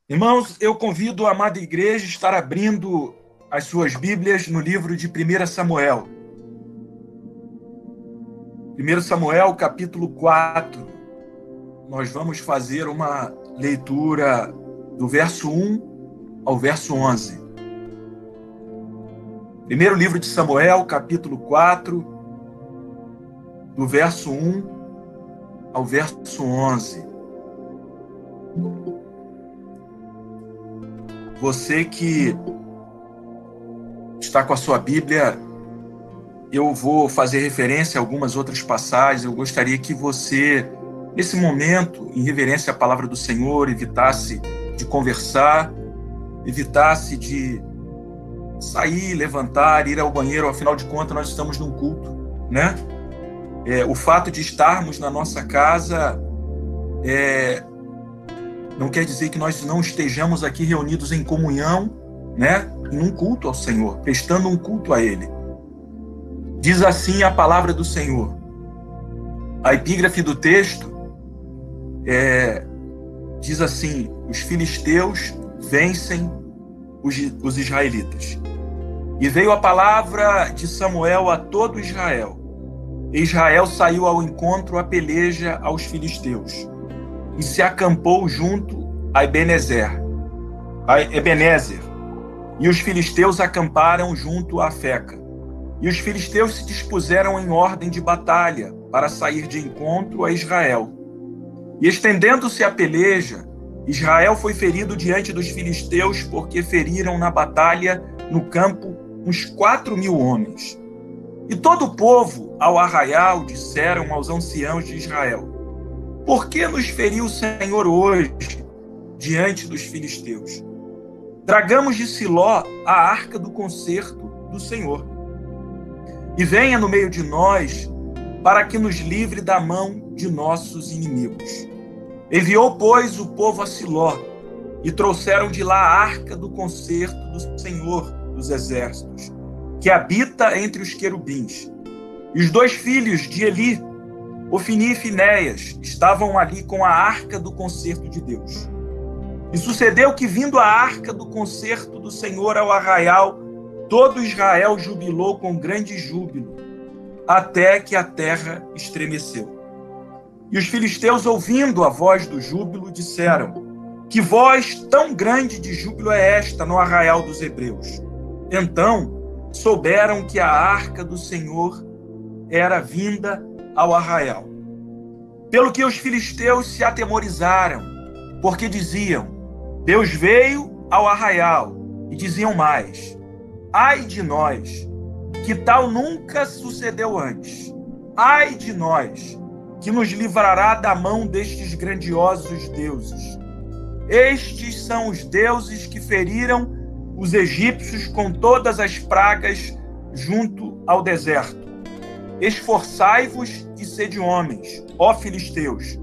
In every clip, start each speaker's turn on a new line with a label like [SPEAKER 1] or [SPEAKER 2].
[SPEAKER 1] Irmãos, eu convido a amada igreja a estar abrindo as suas Bíblias no livro de 1 Samuel. 1 Samuel, capítulo 4. Nós vamos fazer uma leitura do verso 1 ao verso 11. Primeiro livro de Samuel, capítulo 4, do verso 1 ao verso 11. Você que está com a sua Bíblia, eu vou fazer referência a algumas outras passagens. Eu gostaria que você, nesse momento, em reverência à palavra do Senhor, evitasse de conversar, evitasse de sair, levantar, ir ao banheiro. Afinal de contas, nós estamos num culto, né? O fato de estarmos na nossa casa não quer dizer que nós não estejamos aqui reunidos em comunhão, né? Em um culto ao Senhor, prestando um culto a Ele. Diz assim a palavra do Senhor. A epígrafe do texto diz assim: os filisteus vencem os israelitas. E veio a palavra de Samuel a todo Israel. E Israel saiu ao encontro, à peleja aos filisteus, e se acampou junto a Ebenezer. E os filisteus acamparam junto a Afeca. E os filisteus se dispuseram em ordem de batalha para sair de encontro a Israel. E estendendo-se a peleja, Israel foi ferido diante dos filisteus, porque feriram na batalha no campo uns 4.000 homens. E todo o povo, ao arraial, disseram aos anciãos de Israel: por que nos feriu o Senhor hoje diante dos filisteus? Tragamos de Siló a arca do concerto do Senhor, e venha no meio de nós, para que nos livre da mão de nossos inimigos. Enviou, pois, o povo a Siló, e trouxeram de lá a arca do concerto do Senhor dos exércitos, que habita entre os querubins. E os dois filhos de Eli, Ofni e Finéias, estavam ali com a arca do concerto de Deus. E sucedeu que, vindo a arca do concerto do Senhor ao arraial, todo Israel jubilou com grande júbilo, até que a terra estremeceu. E os filisteus, ouvindo a voz do júbilo, disseram: que voz tão grande de júbilo é esta no arraial dos hebreus? Então souberam que a arca do Senhor era vinda ao arraial. Pelo que os filisteus se atemorizaram, porque diziam: Deus veio ao arraial. E diziam mais: ai de nós, que tal nunca sucedeu antes. Ai de nós, que nos livrará da mão destes grandiosos deuses. Estes são os deuses que feriram os egípcios com todas as pragas junto ao deserto. Esforçai-vos e sede homens, ó filisteus,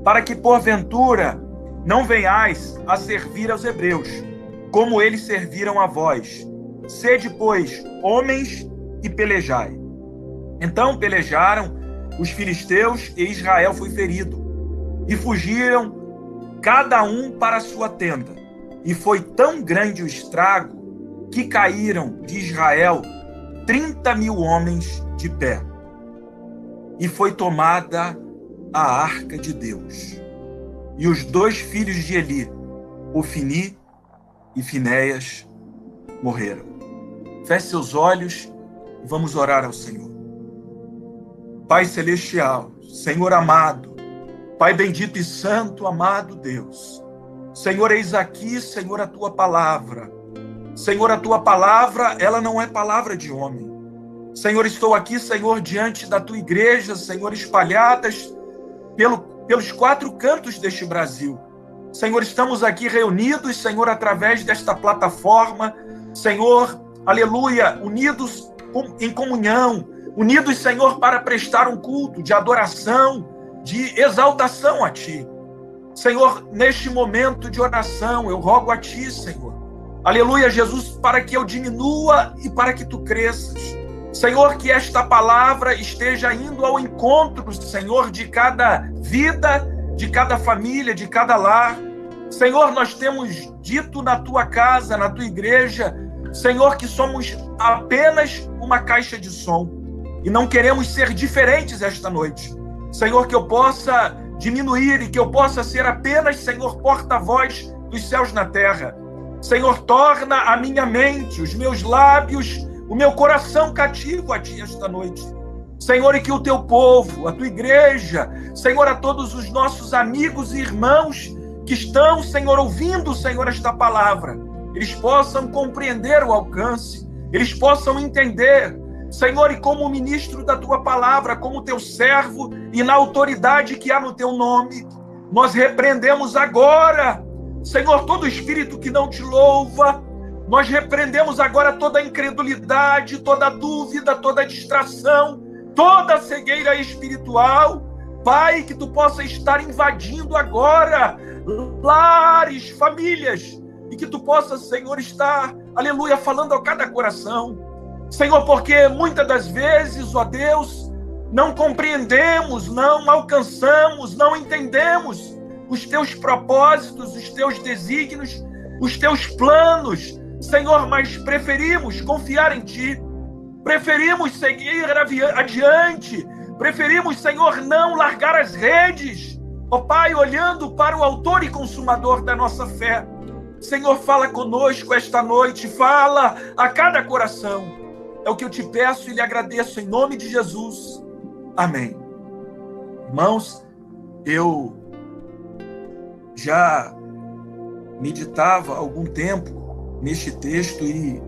[SPEAKER 1] para que porventura não venhais a servir aos hebreus, como eles serviram a vós. Sede, pois, homens e pelejai. Então pelejaram os filisteus, e Israel foi ferido. E fugiram cada um para a sua tenda. E foi tão grande o estrago que caíram de Israel 30.000 homens de pé. E foi tomada a arca de Deus. E os dois filhos de Eli, Ofni e Finéias, morreram. Feche seus olhos e vamos orar ao Senhor. Pai celestial, Senhor amado, Pai bendito e santo, amado Deus, Senhor, eis aqui, Senhor, a Tua palavra. Senhor, a Tua palavra, ela não é palavra de homem. Senhor, estou aqui, Senhor, diante da Tua igreja, Senhor, espalhadas pelos 4 cantos deste Brasil. Senhor, estamos aqui reunidos, Senhor, através desta plataforma, Senhor, aleluia, unidos em comunhão, unidos, Senhor, para prestar um culto de adoração, de exaltação a Ti. Senhor, neste momento de oração, eu rogo a Ti, Senhor, aleluia, Jesus, para que eu diminua e para que Tu cresças. Senhor, que esta palavra esteja indo ao encontro, Senhor, de cada vida, de cada família, de cada lar. Senhor, nós temos dito na tua casa, na tua igreja, Senhor, que somos apenas uma caixa de som e não queremos ser diferentes esta noite. Senhor, que eu possa diminuir e que eu possa ser apenas, Senhor, porta-voz dos céus na terra. Senhor, torna a minha mente, os meus lábios, o meu coração cativo a ti esta noite. Senhor, e que o teu povo, a tua igreja, Senhor, a todos os nossos amigos e irmãos que estão, Senhor, ouvindo, Senhor, esta palavra, eles possam compreender o alcance, eles possam entender, Senhor, e como ministro da tua palavra, como teu servo e na autoridade que há no teu nome, nós repreendemos agora, Senhor, todo espírito que não te louva, nós repreendemos agora toda incredulidade, toda dúvida, toda distração, toda cegueira espiritual. Pai, que tu possa estar invadindo agora lares, famílias, e que tu possa, Senhor, estar, aleluia, falando a cada coração. Senhor, porque muitas das vezes, ó Deus, não compreendemos, não alcançamos, não entendemos os teus propósitos, os teus desígnios, os teus planos, Senhor, mas preferimos confiar em ti, preferimos seguir adiante, preferimos, Senhor, não largar as redes, ó Pai, olhando para o autor e consumador da nossa fé. Senhor, fala conosco esta noite, fala a cada coração. É o que eu te peço e lhe agradeço em nome de Jesus. Amém. Irmãos, eu já meditava há algum tempo neste texto e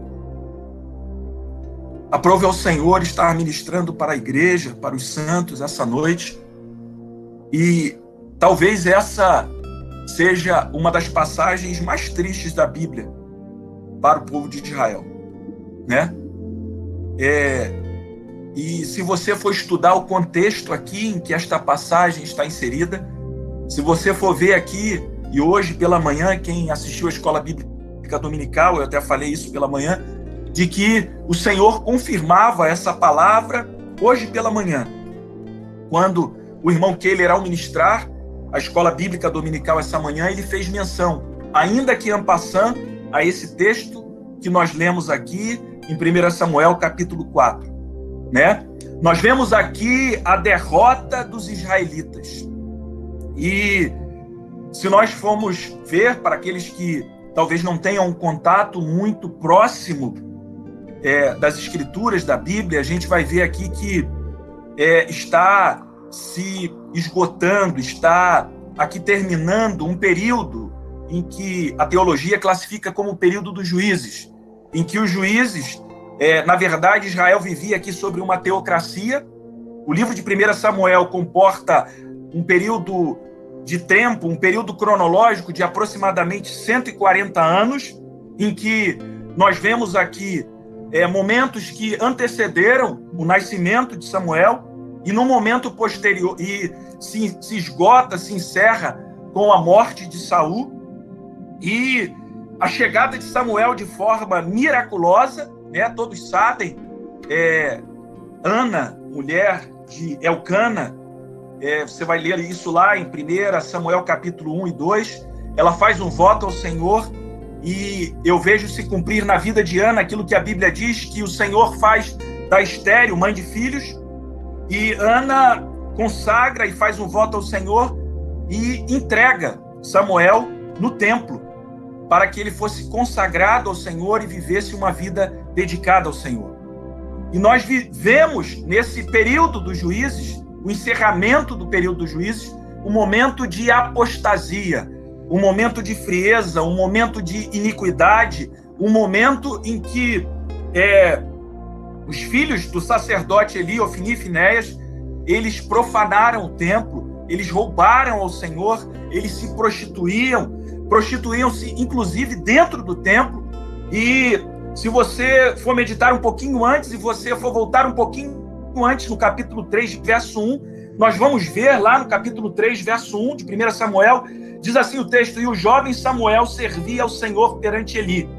[SPEAKER 1] aprove ao Senhor estar ministrando para a igreja, para os santos essa noite. E talvez essa seja uma das passagens mais tristes da Bíblia para o povo de Israel, né? E se você for estudar o contexto aqui em que esta passagem está inserida, se você for ver aqui, e hoje pela manhã, quem assistiu a Escola Bíblica Dominical, eu até falei isso pela manhã, de que o Senhor confirmava essa palavra hoje pela manhã, quando o irmão Keller, ao ministrar a Escola Bíblica Dominical essa manhã, ele fez menção, ainda que en passant, a esse texto que nós lemos aqui em 1 Samuel, capítulo 4, né? Nós vemos aqui a derrota dos israelitas. E se nós formos ver, para aqueles que talvez não tenham um contato muito próximo das escrituras da Bíblia, a gente vai ver aqui que está se esgotando, está aqui terminando um período em que a teologia classifica como o período dos juízes, em que os juízes, na verdade, Israel vivia aqui sobre uma teocracia. O livro de 1 Samuel comporta um período de tempo, um período cronológico de aproximadamente 140 anos, em que nós vemos aqui momentos que antecederam o nascimento de Samuel, e no momento posterior, e se esgota, se encerra com a morte de Saul, e a chegada de Samuel de forma miraculosa, né? Todos sabem, Ana, mulher de Elcana, você vai ler isso lá em 1 Samuel capítulo 1 e 2, ela faz um voto ao Senhor, e eu vejo se cumprir na vida de Ana aquilo que a Bíblia diz, que o Senhor faz da estéril mãe de filhos, e Ana consagra e faz um voto ao Senhor e entrega Samuel no templo, para que ele fosse consagrado ao Senhor e vivesse uma vida dedicada ao Senhor. E nós vivemos nesse período dos juízes, o encerramento do período dos juízes, um momento de apostasia, um momento de frieza, um momento de iniquidade, um momento em que os filhos do sacerdote Eli, Ofni e Finéias, eles profanaram o templo, eles roubaram ao Senhor, eles se prostituíam-se inclusive dentro do templo. E se você for meditar um pouquinho antes e você for voltar um pouquinho antes, no capítulo 3, verso 1, nós vamos ver lá no capítulo 3, verso 1 de 1 Samuel, diz assim o texto: e o jovem Samuel servia ao Senhor perante Eli,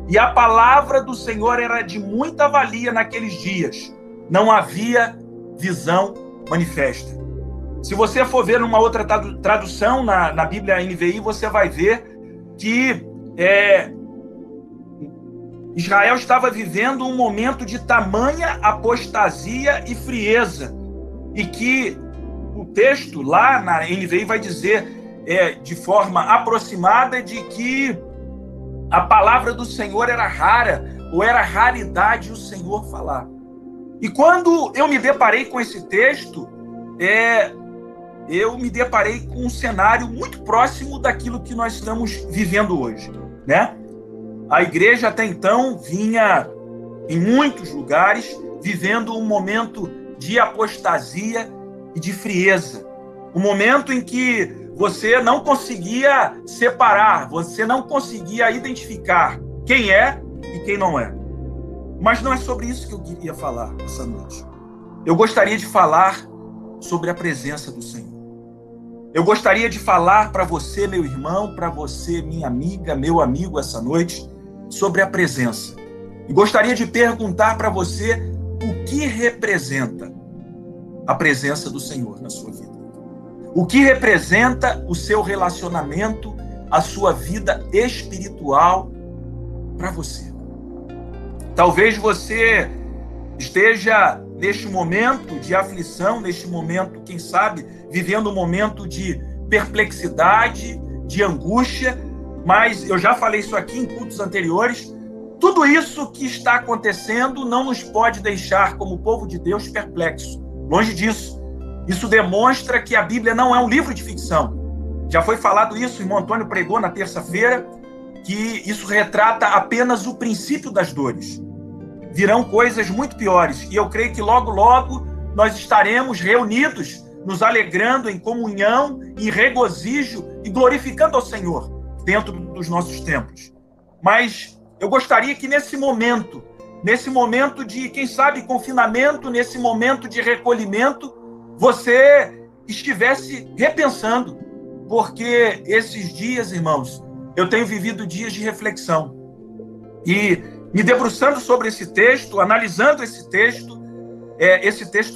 [SPEAKER 1] e a palavra do Senhor era de muita valia naqueles dias, não havia visão manifesta. Se você for ver numa outra tradução, na Bíblia NVI, você vai ver que Israel estava vivendo um momento de tamanha apostasia e frieza, e que o texto lá na NVI vai dizer de forma aproximada de que a palavra do Senhor era rara, ou era raridade o Senhor falar. E quando eu me deparei com esse texto, eu me deparei com um cenário muito próximo daquilo que nós estamos vivendo hoje, né? A igreja até então vinha, em muitos lugares, vivendo um momento de apostasia e de frieza. Um momento em que você não conseguia separar, você não conseguia identificar quem é e quem não é. Mas não é sobre isso que eu queria falar essa noite. Eu gostaria de falar sobre a presença do Senhor. Eu gostaria de falar para você, meu irmão, para você, minha amiga, meu amigo, essa noite, sobre a presença. E gostaria de perguntar para você o que representa a presença do Senhor na sua vida. O que representa o seu relacionamento, a sua vida espiritual para você. Talvez você esteja neste momento de aflição, neste momento, quem sabe, vivendo um momento de perplexidade, de angústia, mas eu já falei isso aqui em cultos anteriores, tudo isso que está acontecendo não nos pode deixar, como povo de Deus, perplexo. Longe disso. Isso demonstra que a Bíblia não é um livro de ficção. Já foi falado isso, o irmão Antônio pregou na terça-feira, que isso retrata apenas o princípio das dores. Virão coisas muito piores. E eu creio que logo, logo, nós estaremos reunidos, nos alegrando em comunhão, em regozijo e glorificando ao Senhor dentro dos nossos templos. Mas eu gostaria que nesse momento de, quem sabe, confinamento, nesse momento de recolhimento, você estivesse repensando, porque esses dias, irmãos, eu tenho vivido dias de reflexão. E me debruçando sobre esse texto, analisando esse texto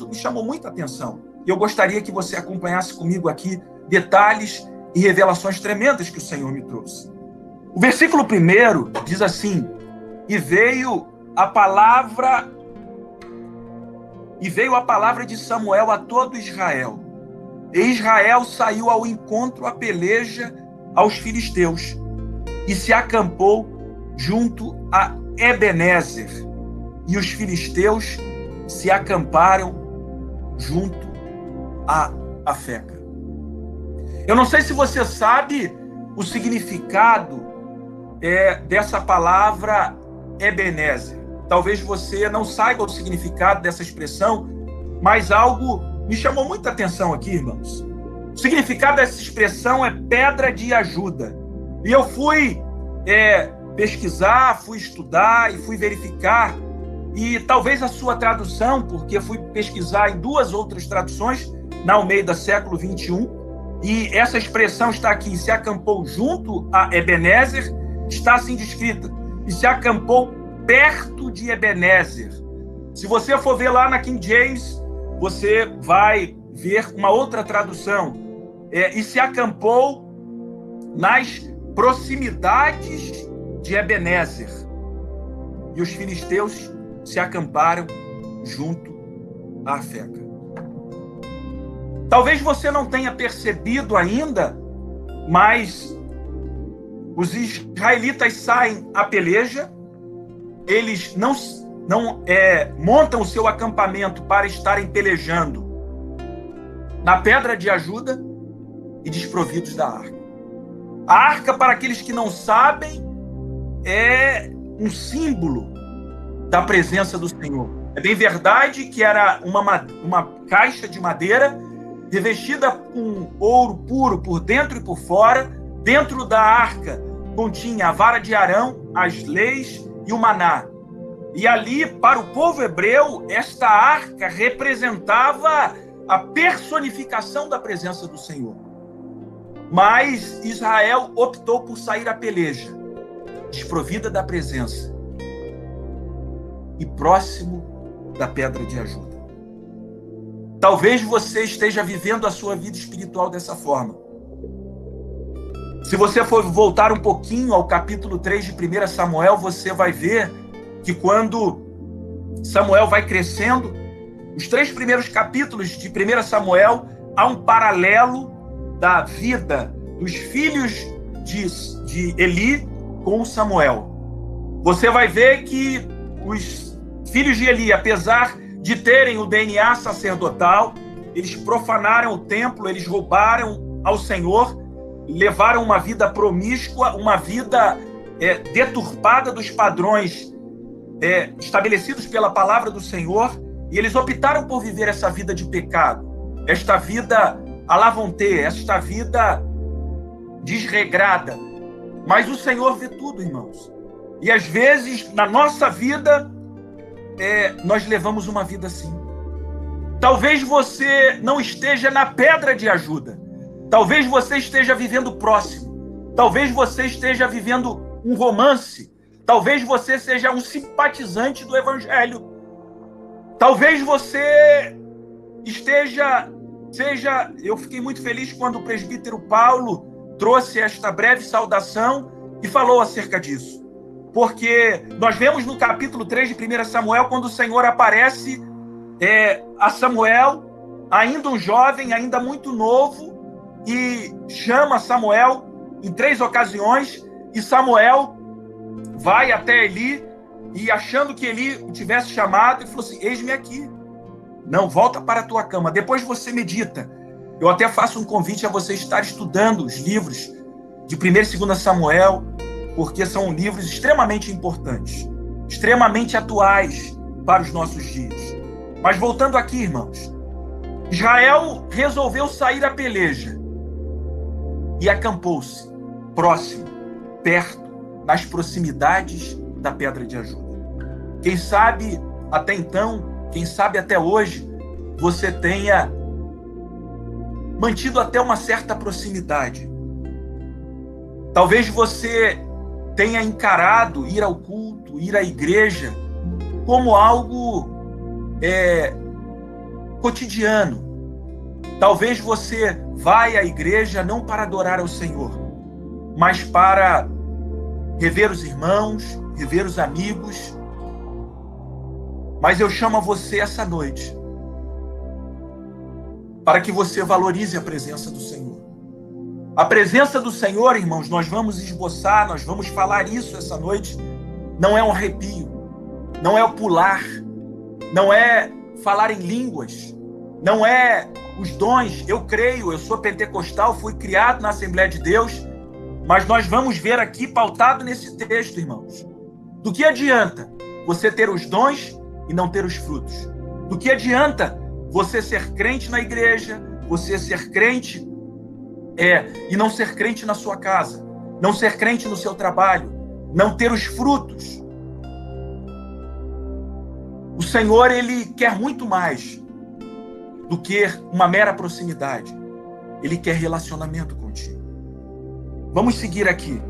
[SPEAKER 1] me chamou muita atenção. E eu gostaria que você acompanhasse comigo aqui detalhes e revelações tremendas que o Senhor me trouxe. O versículo 1 diz assim: E veio a palavra de Samuel a todo Israel. E Israel saiu ao encontro, à peleja aos filisteus, e se acampou junto a Ebenezer. E os filisteus se acamparam junto a Afeca. Eu não sei se você sabe o significado dessa palavra Ebenezer. Talvez você não saiba o significado dessa expressão, mas algo me chamou muita atenção aqui, irmãos. O significado dessa expressão é pedra de ajuda. E eu fui pesquisar, fui estudar e fui verificar. E talvez a sua tradução, porque fui pesquisar em 2 outras traduções, na Almeida século 21, e essa expressão está aqui: se acampou junto a Ebenezer, está assim descrita: e se acampou perto de Ebenezer. Se você for ver lá na King James, você vai ver uma outra tradução. E se acampou nas proximidades de Ebenezer. E os filisteus se acamparam junto à Afeca. Talvez você não tenha percebido ainda, mas os israelitas saem à peleja, eles não montam o seu acampamento para estarem pelejando na pedra de ajuda e desprovidos da arca. A arca, para aqueles que não sabem, é um símbolo da presença do Senhor. É bem verdade que era uma caixa de madeira revestida com ouro puro por dentro e por fora. Dentro da arca continha a vara de Arão, as leis e o maná. E ali, para o povo hebreu, esta arca representava a personificação da presença do Senhor. Mas Israel optou por sair à peleja, desprovida da presença e próximo da pedra de ajuda. Talvez você esteja vivendo a sua vida espiritual dessa forma. Se você for voltar um pouquinho ao capítulo 3 de 1 Samuel, você vai ver que quando Samuel vai crescendo, os 3 primeiros capítulos de 1 Samuel, há um paralelo da vida dos filhos de Eli com Samuel. Você vai ver que os filhos de Eli, apesar de terem o DNA sacerdotal, eles profanaram o templo, eles roubaram ao Senhor, levaram uma vida promíscua, uma vida deturpada dos padrões estabelecidos pela palavra do Senhor, e eles optaram por viver essa vida de pecado, esta vida à la vontade, esta vida desregrada. Mas o Senhor vê tudo, irmãos. E às vezes, na nossa vida, nós levamos uma vida assim. Talvez você não esteja na pedra de ajuda. Talvez você esteja vivendo próximo. Talvez você esteja vivendo um romance. Talvez você seja um simpatizante do Evangelho. Talvez você seja... Eu fiquei muito feliz quando o presbítero Paulo trouxe esta breve saudação e falou acerca disso. Porque nós vemos no capítulo 3 de 1 Samuel, quando o Senhor aparece a Samuel, ainda um jovem, ainda muito novo, e chama Samuel em 3 ocasiões, e Samuel vai até Eli, e achando que Eli o tivesse chamado, ele falou assim: eis-me aqui. Não, volta para a tua cama. Depois você medita. Eu até faço um convite a você estar estudando os livros de 1 e 2 Samuel, porque são livros extremamente importantes, extremamente atuais para os nossos dias. Mas voltando aqui, irmãos, Israel resolveu sair à peleja e acampou-se próximo, perto, nas proximidades da pedra de ajuda. Quem sabe até então, quem sabe até hoje, você tenha mantido até uma certa proximidade. Talvez você tenha encarado ir ao culto, ir à igreja, como algo cotidiano. Talvez você vá à igreja não para adorar ao Senhor, mas para rever os irmãos, rever os amigos. Mas eu chamo a você essa noite para que você valorize a presença do Senhor. A presença do Senhor, irmãos, nós vamos esboçar, nós vamos falar isso essa noite. Não é um arrepio, não é o pular, não é falar em línguas, não é os dons. Eu creio, eu sou pentecostal, fui criado na Assembleia de Deus, mas nós vamos ver aqui, pautado nesse texto, irmãos, do que adianta você ter os dons e não ter os frutos? Do que adianta você ser crente na igreja, você ser crente e não ser crente na sua casa, não ser crente no seu trabalho, não ter os frutos? O Senhor, Ele quer muito mais do que uma mera proximidade. Ele quer relacionamento contigo. Vamos seguir aqui.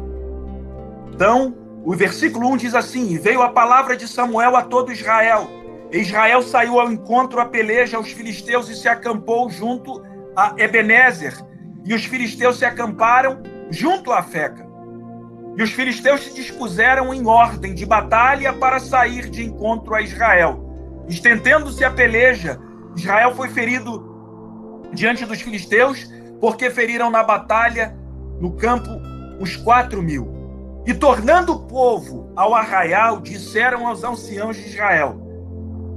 [SPEAKER 1] Então, o versículo 1 diz assim: e veio a palavra de Samuel a todo Israel. E Israel saiu ao encontro à peleja aos filisteus e se acampou junto a Ebenezer. E os filisteus se acamparam junto a Afeca. E os filisteus se dispuseram em ordem de batalha para sair de encontro a Israel. Estendendo-se a peleja, Israel foi ferido diante dos filisteus, porque feriram na batalha, no campo, os 4.000. E tornando o povo ao arraial, disseram aos anciãos de Israel: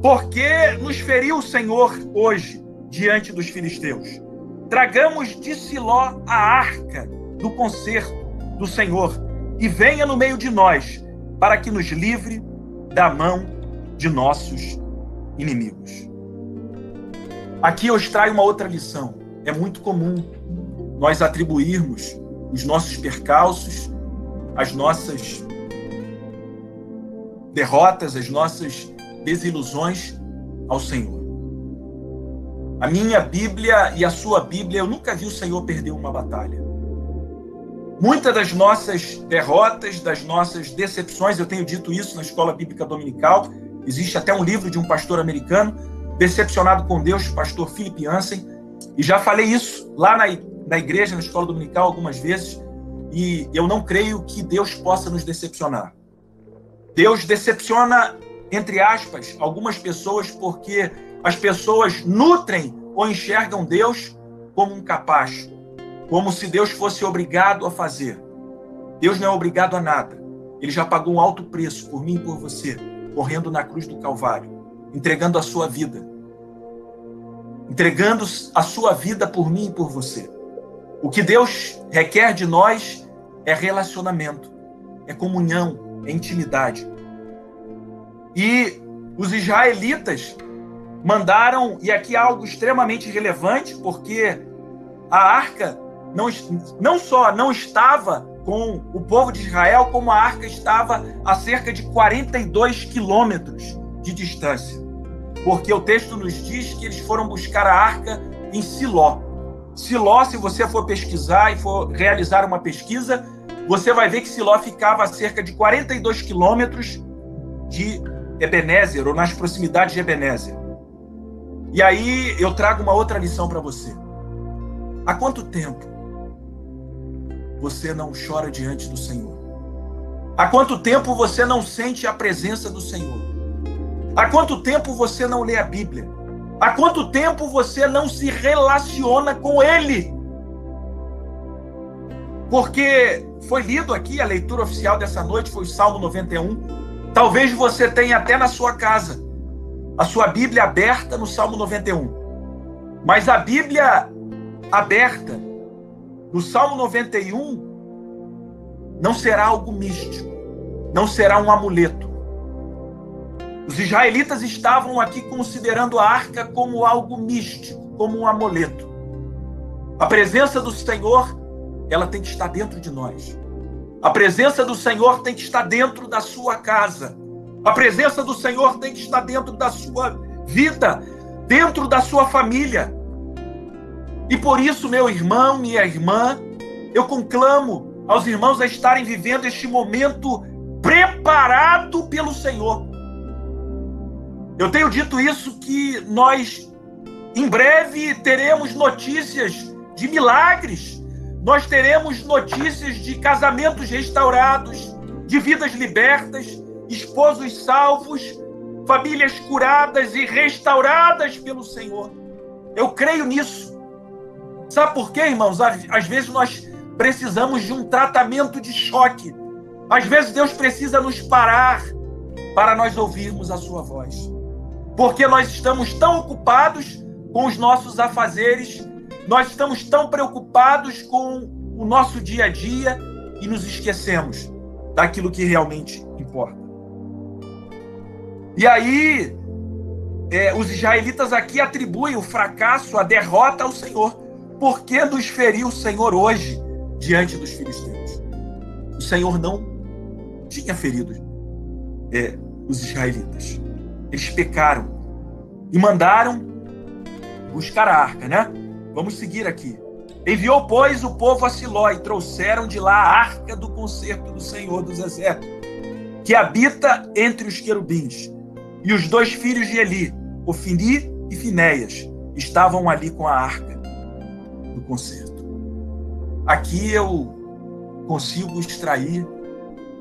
[SPEAKER 1] por que nos feriu o Senhor hoje diante dos filisteus? Tragamos de Siló a arca do concerto do Senhor, e venha no meio de nós, para que nos livre da mão de nossos inimigos. Aqui eu extraio uma outra lição. É muito comum nós atribuirmos os nossos percalços, as nossas derrotas, as nossas desilusões ao Senhor. A minha Bíblia e a sua Bíblia, eu nunca vi o Senhor perder uma batalha. Muitas das nossas derrotas, das nossas decepções, eu tenho dito isso na Escola Bíblica Dominical, existe até um livro de um pastor americano, Decepcionado com Deus, pastor Philip Yancey, e já falei isso lá na igreja, na Escola Dominical, algumas vezes, e eu não creio que Deus possa nos decepcionar. Deus decepciona, entre aspas, algumas pessoas porque as pessoas nutrem ou enxergam Deus como um capacho, como se Deus fosse obrigado a fazer. Deus não é obrigado a nada. Ele já pagou um alto preço por mim e por você, morrendo na cruz do Calvário, entregando a sua vida. Entregando a sua vida por mim e por você. O que Deus requer de nós é relacionamento, é comunhão, é intimidade. E os israelitas mandaram, e aqui algo extremamente relevante, porque a arca não só não estava com o povo de Israel, como a arca estava a cerca de 42 quilômetros de distância. Porque o texto nos diz que eles foram buscar a arca em Siló. Siló, se você for pesquisar e for realizar uma pesquisa, você vai ver que Siló ficava a cerca de 42 quilômetros de Ebenezer, ou nas proximidades de Ebenezer. E aí eu trago uma outra lição para você. Há quanto tempo você não chora diante do Senhor? Há quanto tempo você não sente a presença do Senhor? Há quanto tempo você não lê a Bíblia? Há quanto tempo você não se relaciona com Ele? Porque foi lido aqui, a leitura oficial dessa noite foi o Salmo 91. Talvez você tenha até na sua casa a sua Bíblia aberta no Salmo 91. Mas a Bíblia aberta no Salmo 91 não será algo místico, não será um amuleto. Os israelitas estavam aqui considerando a arca como algo místico, como um amuleto. A presença do Senhor, ela tem que estar dentro de nós. A presença do Senhor tem que estar dentro da sua casa. A presença do Senhor tem que estar dentro da sua vida, dentro da sua família. E por isso, meu irmão, minha irmã, eu conclamo aos irmãos a estarem vivendo este momento preparado pelo Senhor. Eu tenho dito isso, que nós, em breve, teremos notícias de milagres. Nós teremos notícias de casamentos restaurados, de vidas libertas, esposos salvos, famílias curadas e restauradas pelo Senhor. Eu creio nisso. Sabe por quê, irmãos? Às vezes nós precisamos de um tratamento de choque. Às vezes Deus precisa nos parar para nós ouvirmos a sua voz. Porque nós estamos tão ocupados com os nossos afazeres, nós estamos tão preocupados com o nosso dia a dia e nos esquecemos daquilo que realmente importa. E aí, os israelitas aqui atribuem o fracasso, a derrota ao Senhor. Por que nos feriu o Senhor hoje diante dos filisteus? O Senhor não tinha ferido os israelitas. Eles pecaram e mandaram buscar a arca, né? Vamos seguir aqui. Enviou, pois, o povo a Siló e trouxeram de lá a arca do concerto do Senhor dos Exércitos, que habita entre os querubins. E os dois filhos de Eli, Ofni e Finéias, estavam ali com a arca do concerto. Aqui eu consigo extrair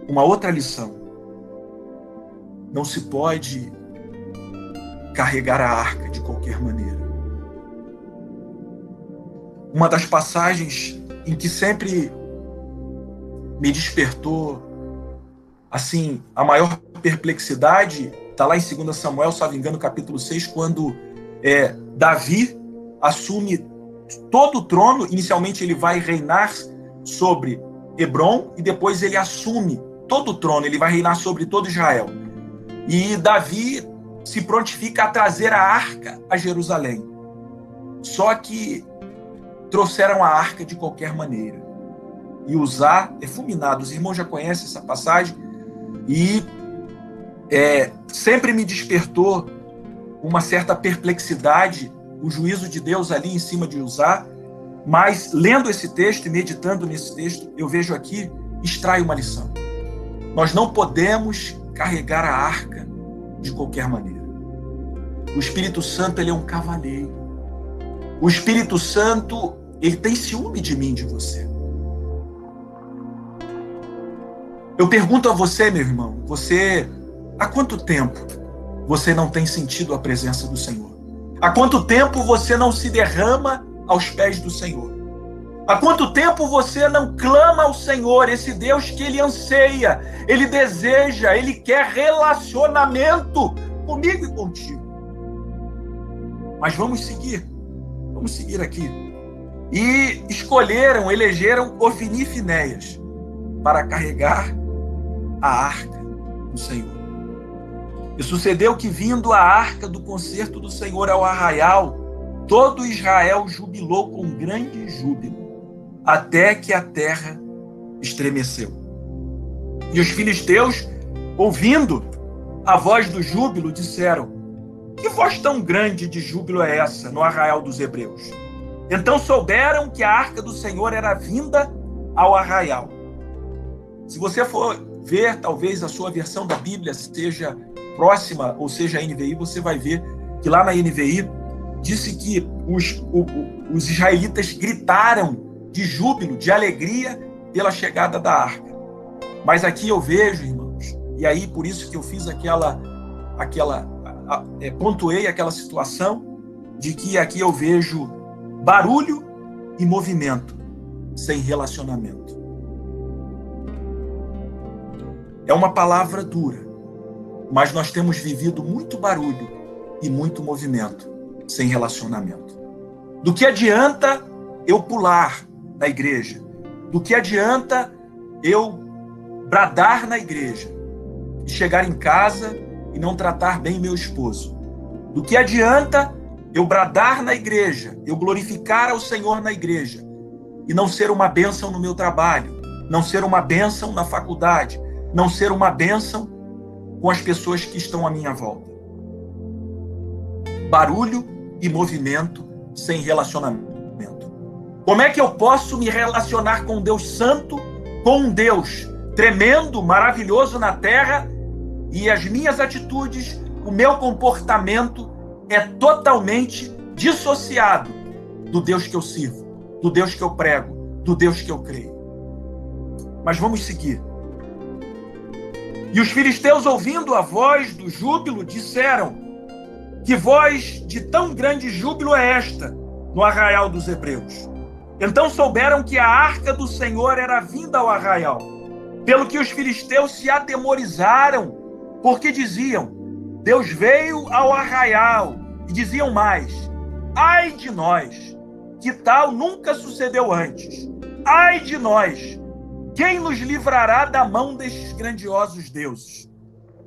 [SPEAKER 1] uma outra lição. Não se pode carregar a arca de qualquer maneira. Uma das passagens em que sempre me despertou assim a maior perplexidade está lá em 2 Samuel, se não me engano, capítulo 6, quando Davi assume todo o trono. Inicialmente ele vai reinar sobre Hebrom e depois ele assume todo o trono, ele vai reinar sobre todo Israel. E Davi se prontifica a trazer a arca a Jerusalém. Só que trouxeram a arca de qualquer maneira. E Uzá é fulminado. Os irmãos já conhecem essa passagem. E sempre me despertou uma certa perplexidade o juízo de Deus ali em cima de Uzá. Mas lendo esse texto e meditando nesse texto, eu vejo aqui, extraio uma lição. Nós não podemos carregar a arca de qualquer maneira. O Espírito Santo, ele é um cavaleiro. O Espírito Santo, ele tem ciúme de mim, de você. Eu pergunto a você, meu irmão, há quanto tempo você não tem sentido a presença do Senhor? Há quanto tempo você não se derrama aos pés do Senhor? Há quanto tempo você não clama ao Senhor, esse Deus que Ele anseia, Ele deseja, Ele quer relacionamento comigo e contigo? Mas vamos seguir aqui. E elegeram Ofni e Finéias para carregar a arca do Senhor. E sucedeu que, vindo a arca do concerto do Senhor ao arraial, todo Israel jubilou com grande júbilo, até que a terra estremeceu. E os filisteus, ouvindo a voz do júbilo, disseram: que voz tão grande de júbilo é essa no arraial dos hebreus? Então souberam que a arca do Senhor era vinda ao arraial. Se você for ver, talvez a sua versão da Bíblia seja próxima, ou seja, a NVI, você vai ver que lá na NVI disse que os israelitas gritaram de júbilo, de alegria pela chegada da arca. Mas aqui eu vejo, irmãos, e aí por isso que eu fiz pontuei aquela situação de que aqui eu vejo barulho e movimento sem relacionamento. É uma palavra dura, mas nós temos vivido muito barulho e muito movimento sem relacionamento. Do que adianta eu pular na igreja? Do que adianta eu bradar na igreja e chegar em casa e não tratar bem meu esposo? Do que adianta eu bradar na igreja, eu glorificar ao Senhor na igreja e não ser uma bênção no meu trabalho, não ser uma bênção na faculdade, não ser uma bênção com as pessoas que estão à minha volta? Barulho e movimento sem relacionamento. Como é que eu posso me relacionar com um Deus santo, com um Deus tremendo, maravilhoso na terra, e as minhas atitudes, o meu comportamento é totalmente dissociado do Deus que eu sirvo, do Deus que eu prego, do Deus que eu creio? Mas vamos seguir. E os filisteus, ouvindo a voz do júbilo, disseram: que voz de tão grande júbilo é esta no arraial dos hebreus? Então souberam que a arca do Senhor era vinda ao arraial, pelo que os filisteus se atemorizaram, porque diziam: Deus veio ao arraial. E diziam mais: ai de nós, que tal nunca sucedeu antes. Ai de nós, quem nos livrará da mão destes grandiosos deuses?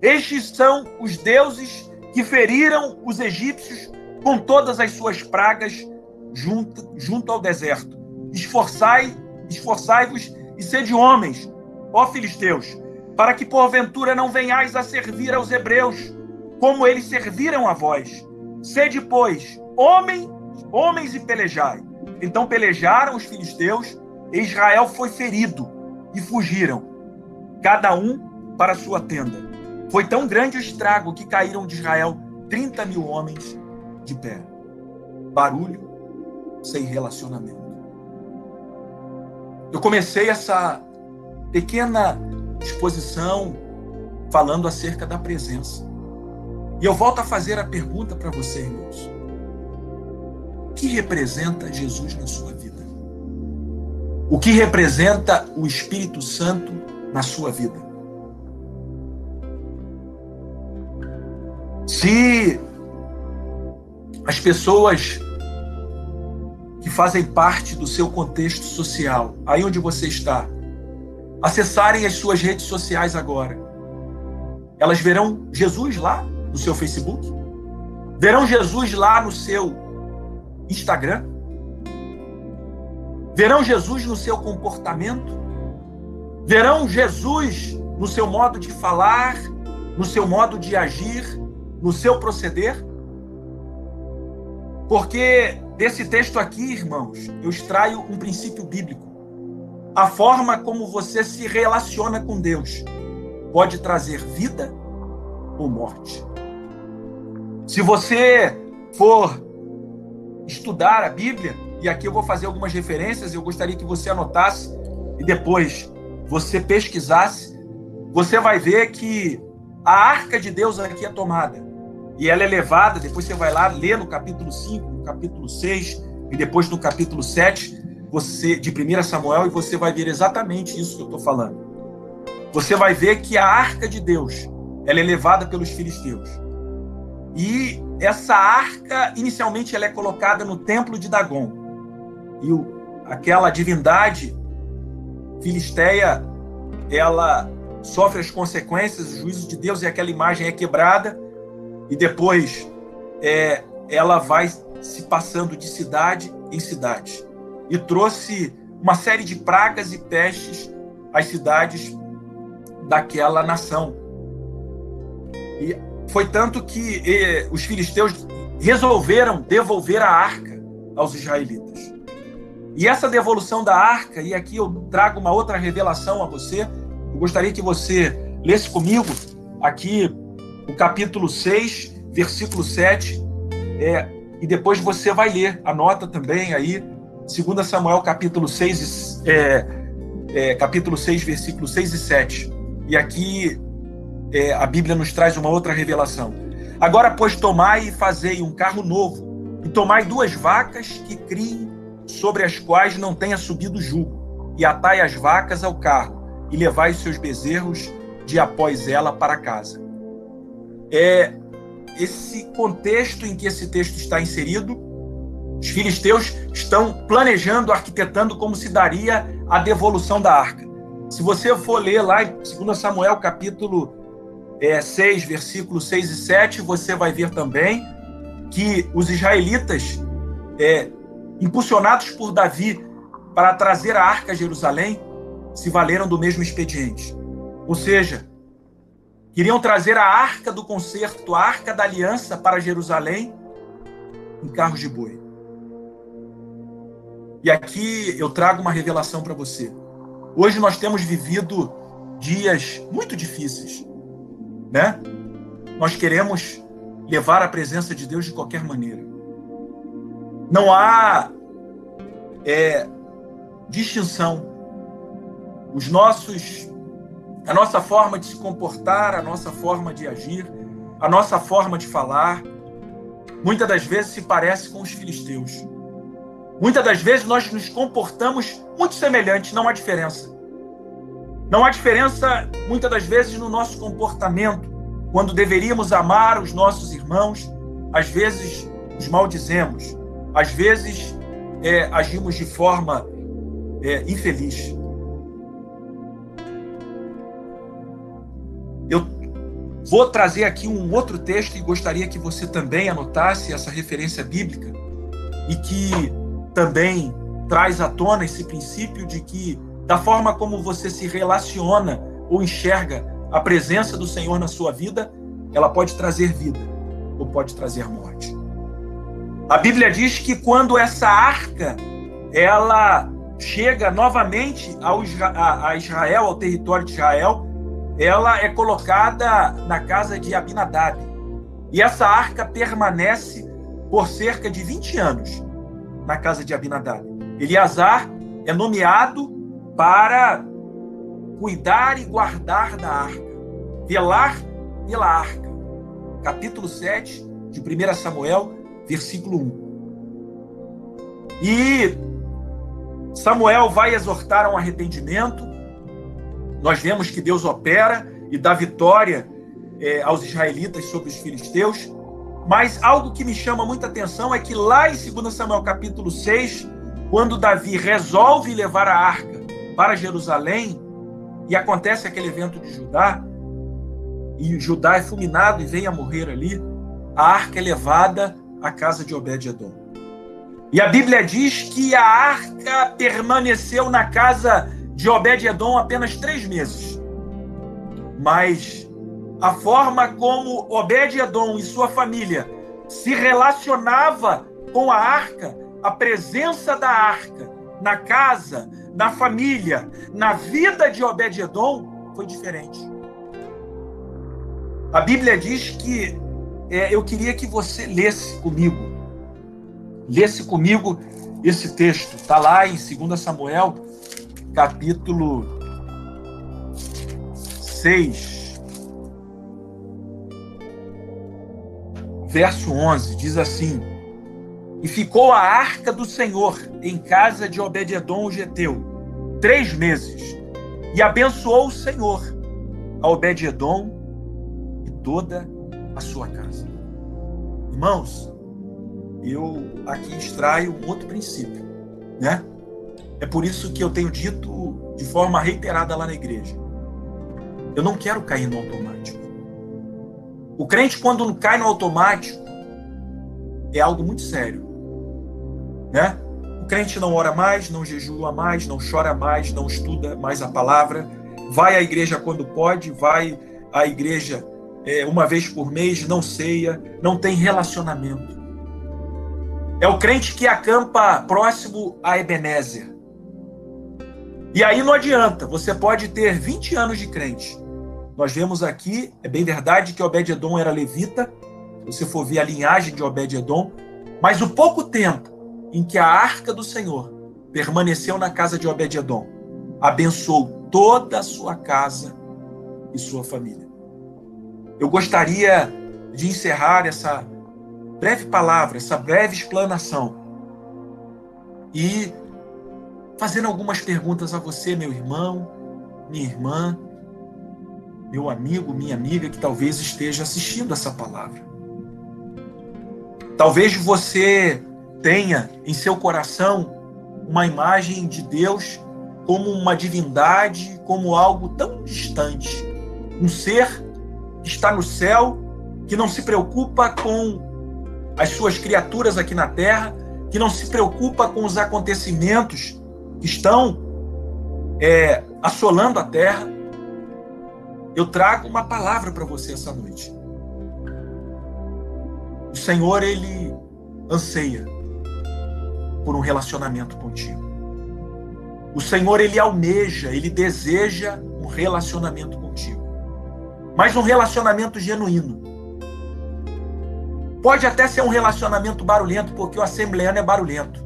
[SPEAKER 1] Estes são os deuses que feriram os egípcios com todas as suas pragas junto ao deserto. Esforçai-vos e sede homens, ó filisteus, para que porventura não venhais a servir aos hebreus, como eles serviram a vós. Sede, pois, homens e pelejai. Então pelejaram os filisteus, e Israel foi ferido, e fugiram, cada um para sua tenda. Foi tão grande o estrago que caíram de Israel 30.000 homens de pé. Barulho sem relacionamento. Eu comecei essa pequena exposição falando acerca da presença. E eu volto a fazer a pergunta para você, irmãos: o que representa Jesus na sua vida? O que representa o Espírito Santo na sua vida? Se as pessoas que fazem parte do seu contexto social, aí onde você está, acessarem as suas redes sociais agora, elas verão Jesus lá no seu Facebook? Verão Jesus lá no seu Instagram? Verão Jesus no seu comportamento? Verão Jesus no seu modo de falar, no seu modo de agir, no seu proceder? Porque desse texto aqui, irmãos, eu extraio um princípio bíblico. A forma como você se relaciona com Deus pode trazer vida ou morte. Se você for estudar a Bíblia, e aqui eu vou fazer algumas referências, eu gostaria que você anotasse e depois você pesquisasse você vai ver que a arca de Deus aqui é tomada. E ela é levada, depois você vai lá ler no capítulo 5, no capítulo 6 e depois no capítulo 7 de 1 Samuel, e você vai ver exatamente isso que eu estou falando. Você vai ver que a arca de Deus, ela é levada pelos filisteus. E essa arca, inicialmente, ela é colocada no templo de Dagon. E aquela divindade filisteia, ela sofre as consequências, o juízo de Deus, e aquela imagem é quebrada. E depois ela vai se passando de cidade em cidade. E trouxe uma série de pragas e pestes às cidades daquela nação. E foi tanto que os filisteus resolveram devolver a arca aos israelitas. E essa devolução da arca, e aqui eu trago uma outra revelação a você, eu gostaria que você lesse comigo aqui o capítulo 6, versículo 7, e depois você vai ler, anota também aí, 2 Samuel capítulo 6, versículo 6 e 7. E aqui a Bíblia nos traz uma outra revelação. Agora, pois, tomai e fazei um carro novo, e tomai 2 vacas que criem, sobre as quais não tenha subido jugo, e atai as vacas ao carro, e levai os seus bezerros de após ela para casa. Esse contexto em que esse texto está inserido, os filisteus estão planejando, arquitetando como se daria a devolução da arca. Se você for ler lá em 2 Samuel, capítulo 6, versículos 6 e 7, você vai ver também que os israelitas, impulsionados por Davi para trazer a arca a Jerusalém, se valeram do mesmo expediente. Ou seja, queriam trazer a arca do concerto, a arca da aliança para Jerusalém em carros de boi. E aqui eu trago uma revelação para você. Hoje nós temos vivido dias muito difíceis, né? Nós queremos levar a presença de Deus de qualquer maneira. Não há distinção. A nossa forma de se comportar, a nossa forma de agir, a nossa forma de falar, muitas das vezes se parece com os filisteus. Muitas das vezes nós nos comportamos muito semelhantes, não há diferença. Não há diferença, muitas das vezes, no nosso comportamento. Quando deveríamos amar os nossos irmãos, às vezes os maldizemos, às vezes agimos de forma infeliz. Eu vou trazer aqui um outro texto e gostaria que você também anotasse essa referência bíblica e que também traz à tona esse princípio de que, da forma como você se relaciona ou enxerga a presença do Senhor na sua vida, ela pode trazer vida ou pode trazer morte. A Bíblia diz que quando essa arca ela chega novamente a Israel, ao território de Israel, ela é colocada na casa de Abinadab. E essa arca permanece por cerca de 20 anos na casa de Abinadab. Eleazar é nomeado para cuidar e guardar da arca, velar pela arca. Capítulo 7 de 1 Samuel, versículo 1. E Samuel vai exortar a um arrependimento. Nós vemos que Deus opera e dá vitória aos israelitas sobre os filisteus. Mas algo que me chama muita atenção é que lá em 2 Samuel capítulo 6, quando Davi resolve levar a arca para Jerusalém, e acontece aquele evento de Judá, e Judá é fulminado e vem a morrer ali, a arca é levada à casa de Obed-edom. E a Bíblia diz que a arca permaneceu na casa de Obed-edom apenas 3 meses. Mas a forma como Obed-edom e sua família se relacionava com a arca, a presença da arca na casa, na família, na vida de Obed-edom foi diferente. A Bíblia diz que eu queria que você lesse comigo esse texto. Está lá em 2 Samuel, capítulo 6, verso 11, diz assim: E ficou a arca do Senhor em casa de Obed-edom o geteu 3 meses, e abençoou o Senhor a Obed-edom e toda a sua casa. Irmãos, eu aqui extraio um outro princípio, né? É por isso que eu tenho dito de forma reiterada lá na igreja: eu não quero cair no automático. O crente, quando cai no automático, é algo muito sério, né? O crente não ora mais, não jejua mais, não chora mais, não estuda mais a palavra, vai à igreja quando pode, vai à igreja uma vez por mês, não ceia, não tem relacionamento. É o crente que acampa próximo a Ebenezer. E aí não adianta, você pode ter 20 anos de crente. Nós vemos aqui, é bem verdade que Obed-edom era levita, se você for ver a linhagem de Obed-edom, mas o pouco tempo em que a arca do Senhor permaneceu na casa de Obed-edom, abençoou toda a sua casa e sua família. Eu gostaria de encerrar essa breve palavra, essa breve explanação, e fazendo algumas perguntas a você, meu irmão, minha irmã, meu amigo, minha amiga, que talvez esteja assistindo essa palavra. Talvez você tenha em seu coração uma imagem de Deus como uma divindade, como algo tão distante. Um ser que está no céu, que não se preocupa com as suas criaturas aqui na terra, que não se preocupa com os acontecimentos que estão assolando a terra. Eu trago uma palavra para você essa noite. O Senhor, Ele anseia por um relacionamento contigo. O Senhor, Ele almeja, Ele deseja um relacionamento contigo. Mas um relacionamento genuíno. Pode até ser um relacionamento barulhento, porque o assembleano é barulhento.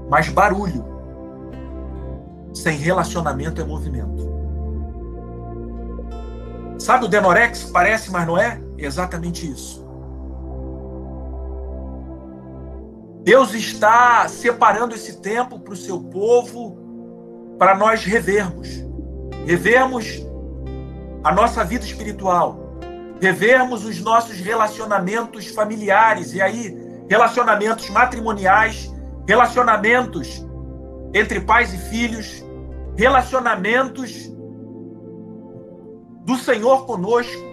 [SPEAKER 1] Mas barulho sem relacionamento é movimento. Sabe o Denorex? Parece, mas não é? É exatamente isso. Deus está separando esse tempo para o seu povo, para nós revermos a nossa vida espiritual, revermos os nossos relacionamentos familiares, e aí relacionamentos matrimoniais, relacionamentos entre pais e filhos, relacionamentos do Senhor conosco.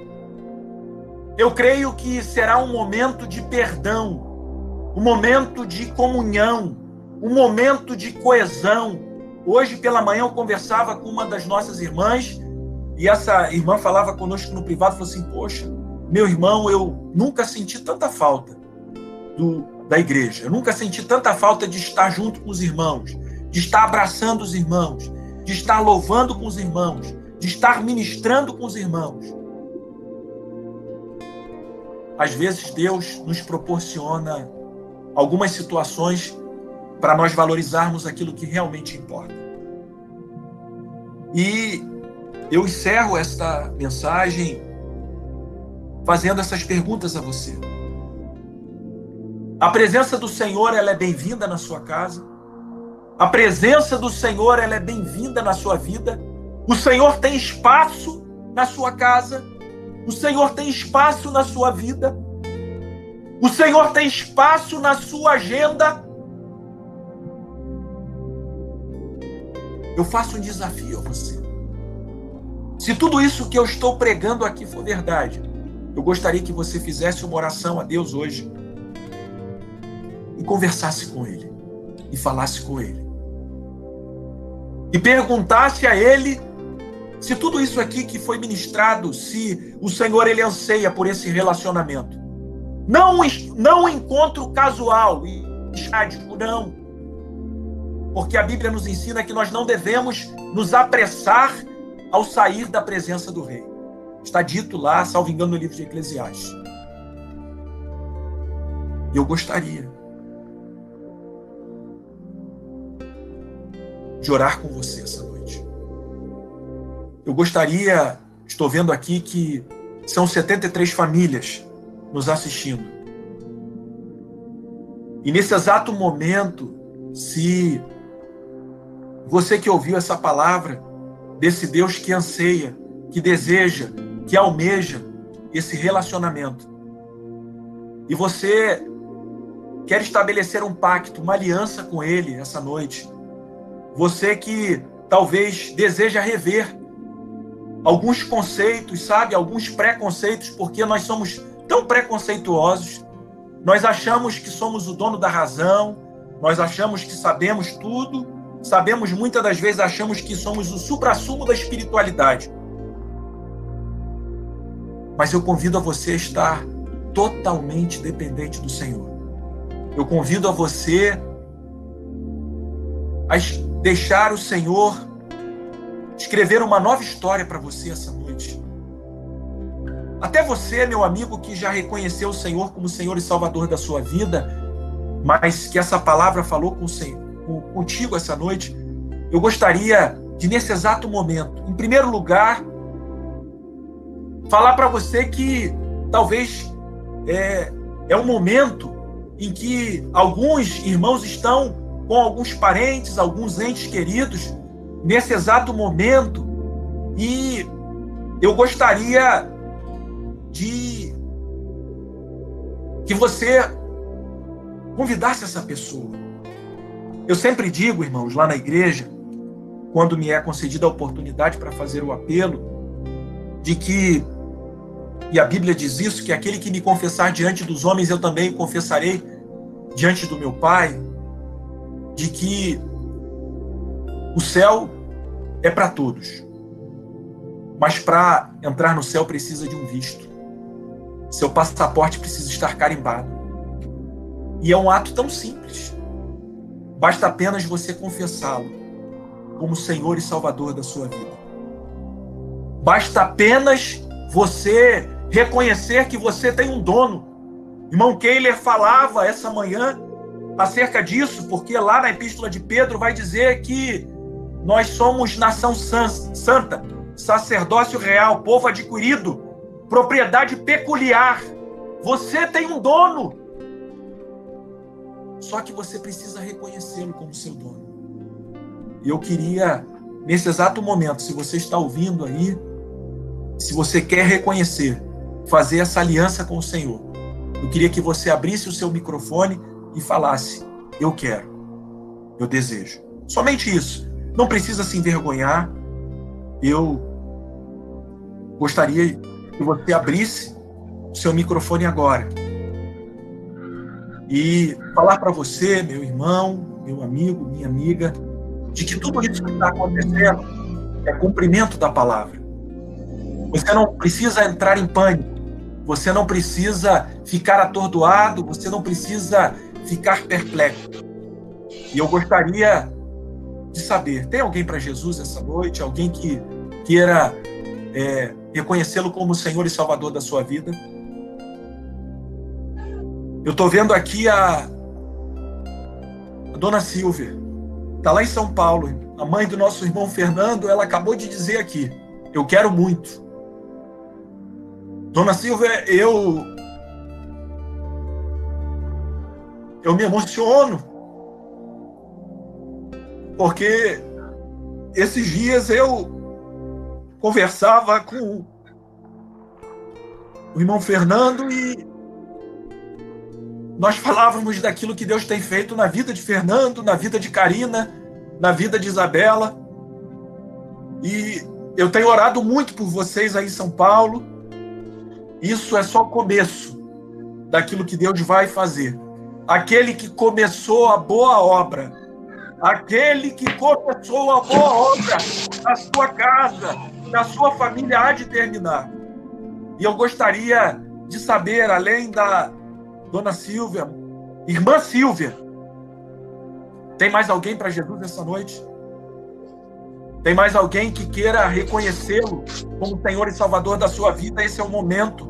[SPEAKER 1] Eu creio que será um momento de perdão, um momento de comunhão, um momento de coesão. Hoje pela manhã eu conversava com uma das nossas irmãs, e essa irmã falava conosco no privado, falou assim: poxa, meu irmão, eu nunca senti tanta falta da igreja, eu nunca senti tanta falta de estar junto com os irmãos, de estar abraçando os irmãos, de estar louvando com os irmãos, de estar ministrando com os irmãos. Às vezes Deus nos proporciona algumas situações para nós valorizarmos aquilo que realmente importa. E eu encerro esta mensagem fazendo essas perguntas a você. A presença do Senhor, ela é bem-vinda na sua casa. A presença do Senhor, ela é bem-vinda na sua vida. O Senhor tem espaço na sua casa. O Senhor tem espaço na sua vida. O Senhor tem espaço na sua agenda. Eu faço um desafio a você. Se tudo isso que eu estou pregando aqui for verdade, eu gostaria que você fizesse uma oração a Deus hoje e conversasse com Ele, e falasse com Ele, e perguntasse a Ele se tudo isso aqui que foi ministrado, se o Senhor, Ele anseia por esse relacionamento. Não um encontro casual e estático, não. Porque a Bíblia nos ensina que nós não devemos nos apressar ao sair da presença do Rei. Está dito lá, salvo engano, no livro de Eclesiastes. E eu gostaria de orar com você essa noite. eu gostaria, estou vendo aqui que são 73 famílias nos assistindo. E nesse exato momento, se você que ouviu essa palavra desse Deus que anseia, que deseja, que almeja esse relacionamento, e você quer estabelecer um pacto, uma aliança com Ele essa noite, você que talvez deseja rever alguns conceitos, sabe, alguns preconceitos, porque nós somos tão preconceituosos, nós achamos que somos o dono da razão, nós achamos que sabemos tudo, sabemos muitas das vezes, achamos que somos o suprassumo da espiritualidade. Mas eu convido a você a estar totalmente dependente do Senhor. Eu convido a você a deixar o Senhor escrever uma nova história para você essa noite. Até você, meu amigo, que já reconheceu o Senhor como Senhor e Salvador da sua vida, mas que essa palavra falou contigo essa noite, eu gostaria de, nesse exato momento, em primeiro lugar, falar para você que talvez é um momento em que alguns irmãos estão com alguns parentes, alguns entes queridos, nesse exato momento, e eu gostaria de que você convidasse essa pessoa. Eu sempre digo, irmãos, lá na igreja, quando me é concedida a oportunidade para fazer o apelo, de que, e a Bíblia diz isso, que aquele que me confessar diante dos homens, eu também confessarei diante do meu Pai, de que o céu é para todos, mas para entrar no céu precisa de um visto. Seu passaporte precisa estar carimbado. E é um ato tão simples. Basta apenas você confessá-lo como Senhor e Salvador da sua vida. Basta apenas você reconhecer que você tem um dono. Irmão Keiler falava essa manhã acerca disso, porque lá na Epístola de Pedro vai dizer que nós somos nação santa, sacerdócio real, povo adquirido, propriedade peculiar. Você tem um dono. Só que você precisa reconhecê-lo como seu dono. E eu queria, nesse exato momento, se você está ouvindo aí, se você quer reconhecer, fazer essa aliança com o Senhor, eu queria que você abrisse o seu microfone e falasse: eu quero, eu desejo. Somente isso. Não precisa se envergonhar. Eu gostaria que você abrisse o seu microfone agora e falar para você, meu irmão, meu amigo, minha amiga, de que tudo isso que está acontecendo é cumprimento da palavra. Você não precisa entrar em pânico, você não precisa ficar atordoado, você não precisa ficar perplexo. E eu gostaria de saber, tem alguém para Jesus essa noite? Alguém que queira reconhecê-lo como Senhor e Salvador da sua vida? Eu estou vendo aqui a dona Silvia, está lá em São Paulo, a mãe do nosso irmão Fernando, ela acabou de dizer aqui: eu quero muito. Dona Silvia, eu me emociono, porque esses dias eu conversava com o irmão Fernando e nós falávamos daquilo que Deus tem feito na vida de Fernando, na vida de Karina, na vida de Isabela. E eu tenho orado muito por vocês aí em São Paulo. Isso é só o começo daquilo que Deus vai fazer. Aquele que começou a boa obra, aquele que começou a boa obra na sua casa, na sua família, há de terminar. E eu gostaria de saber, além da dona Silvia, irmã Silvia, tem mais alguém para Jesus essa noite? Tem mais alguém que queira reconhecê-lo como Senhor e Salvador da sua vida? Esse é o momento.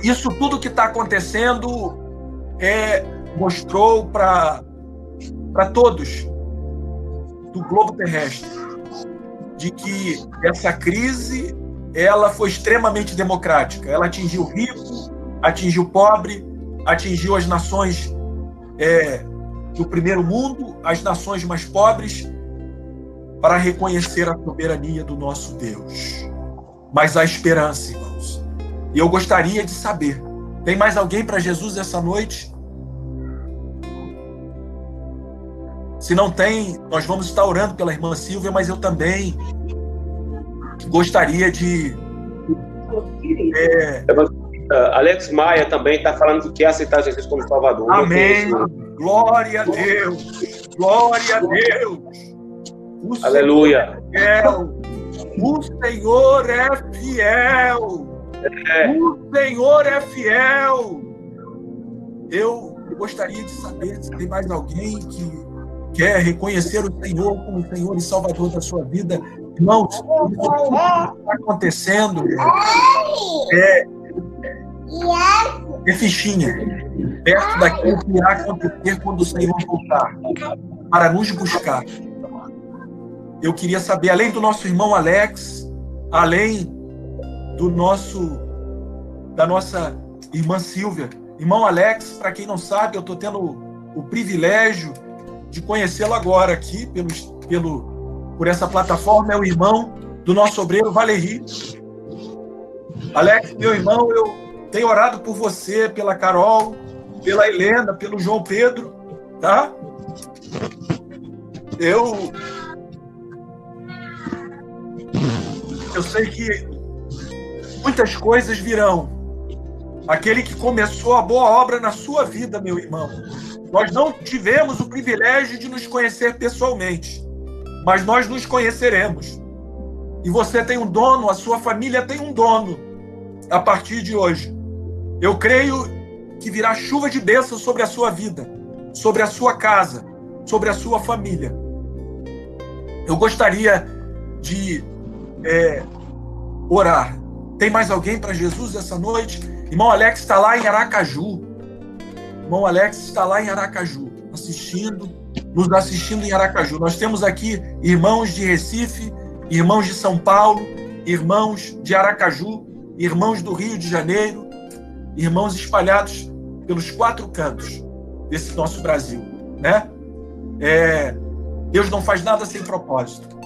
[SPEAKER 1] Isso tudo que está acontecendo mostrou para todos do globo terrestre de que essa crise ela foi extremamente democrática. Ela atingiu o rico, atingiu o pobre, atingiu as nações do primeiro mundo, as nações mais pobres, para reconhecer a soberania do nosso Deus. Mas há esperança, irmãos. E eu gostaria de saber, tem mais alguém para Jesus essa noite? Se não tem, nós vamos estar orando pela irmã Silvia, mas eu também gostaria de...
[SPEAKER 2] Alex Maia também está falando que quer aceitar Jesus como Salvador.
[SPEAKER 1] Amém. Glória a Deus. Glória a Deus.
[SPEAKER 2] Aleluia.
[SPEAKER 1] O Senhor é fiel. O Senhor é fiel. Eu gostaria de saber se tem mais alguém que quer reconhecer o Senhor como o Senhor e Salvador da sua vida. Irmãos, o que está acontecendo é fichinha, perto daquilo que irá acontecer quando o Senhor voltar para nos buscar. Eu queria saber, além do nosso irmão Alex, além da nossa irmã Silvia, irmão Alex, para quem não sabe, eu estou tendo o privilégio de conhecê-lo agora aqui por essa plataforma, é o irmão do nosso obreiro Valeri. Alex, meu irmão, eu tenho orado por você, pela Carol, pela Helena, pelo João Pedro, tá? Eu sei que muitas coisas virão. Aquele que começou a boa obra na sua vida, meu irmão. Nós não tivemos o privilégio de nos conhecer pessoalmente, mas nós nos conheceremos. E você tem um dono, a sua família tem um dono a partir de hoje. Eu creio que virá chuva de bênção sobre a sua vida, sobre a sua casa, sobre a sua família. Eu gostaria de orar. Tem mais alguém para Jesus essa noite? Irmão Alex está lá em Aracaju. Irmão Alex está lá em Aracaju, nos assistindo em Aracaju. Nós temos aqui irmãos de Recife, irmãos de São Paulo, irmãos de Aracaju, irmãos do Rio de Janeiro, irmãos espalhados pelos 4 cantos desse nosso Brasil, né? Deus não faz nada sem propósito.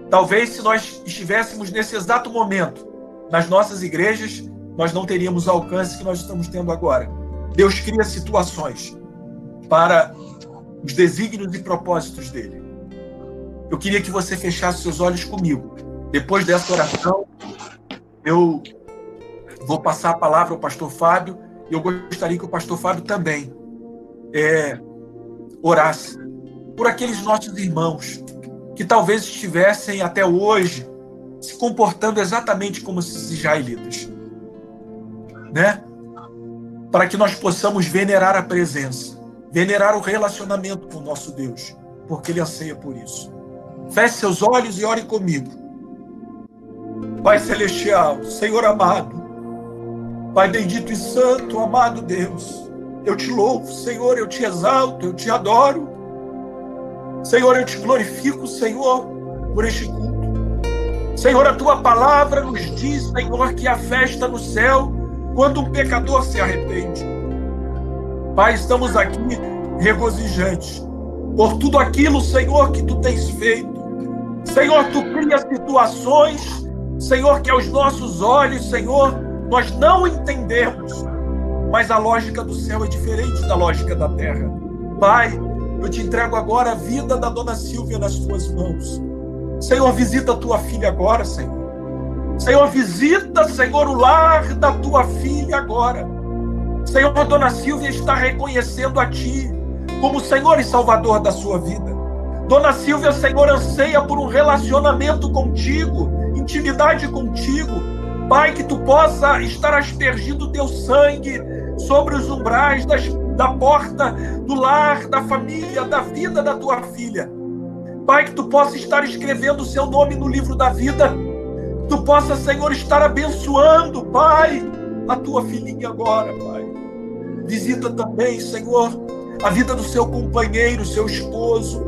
[SPEAKER 1] Talvez se nós estivéssemos nesse exato momento nas nossas igrejas, nós não teríamos o alcance que nós estamos tendo agora. Deus cria situações para os desígnios e propósitos dele. Eu queria que você fechasse seus olhos comigo. Depois dessa oração, eu vou passar a palavra ao pastor Fábio, e eu gostaria que o pastor Fábio também orasse por aqueles nossos irmãos que talvez estivessem até hoje se comportando exatamente como esses israelitas, né? Para que nós possamos venerar a presença, venerar o relacionamento com o nosso Deus, porque Ele anseia por isso. Feche seus olhos e ore comigo. Pai Celestial, Senhor amado, Pai bendito e santo, amado Deus, eu te louvo, Senhor, eu te exalto, eu te adoro. Senhor, eu te glorifico, Senhor, por este culto. Senhor, a tua palavra nos diz, Senhor, que há festa no céu quando um pecador se arrepende. Pai, estamos aqui regozijantes por tudo aquilo, Senhor, que tu tens feito. Senhor, tu crias situações, Senhor, que aos nossos olhos, Senhor, nós não entendemos, mas a lógica do céu é diferente da lógica da terra. Pai, eu te entrego agora a vida da dona Silvia nas tuas mãos. Senhor, visita a tua filha agora, Senhor. Senhor, visita, Senhor, o lar da tua filha agora. Senhor, a dona Silvia está reconhecendo a ti como Senhor e Salvador da sua vida. Dona Silvia, Senhor, anseia por um relacionamento contigo, intimidade contigo. Pai, que tu possa estar aspergindo o teu sangue sobre os umbrais da porta do lar, da família, da vida da tua filha. Pai, que tu possa estar escrevendo o seu nome no livro da vida. Tu possa, Senhor, estar abençoando, Pai, a tua filhinha agora, Pai. Visita também, Senhor, a vida do seu companheiro, seu esposo,